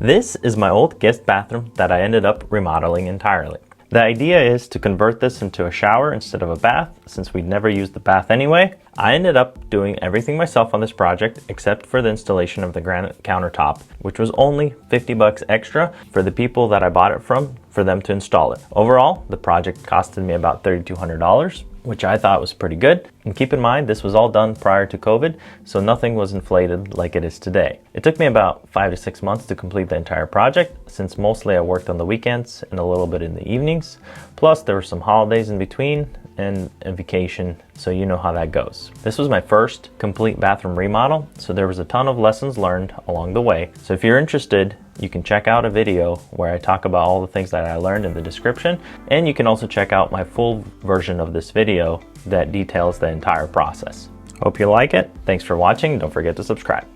This is my old guest bathroom that I ended up remodeling entirely. The idea is to convert this into a shower instead of a bath, since we'd never used the bath anyway. I ended up doing everything myself on this project except for the installation of the granite countertop, which was only 50 bucks extra for the people that I bought it from for them to install it. Overall, the project costed me about $3,200, which I thought was pretty good. And keep in mind, this was all done prior to COVID, so nothing was inflated like it is today. It took me about 5 to 6 months to complete the entire project, since mostly I worked on the weekends and a little bit in the evenings. Plus, there were some holidays in between and a vacation, so you know how that goes. This was my first complete bathroom remodel, so there was a ton of lessons learned along the way. So if you're interested, you can check out a video where I talk about all the things that I learned in the description, and you can also check out my full version of this video that details the entire process. Hope you like it. Thanks for watching. Don't forget to subscribe.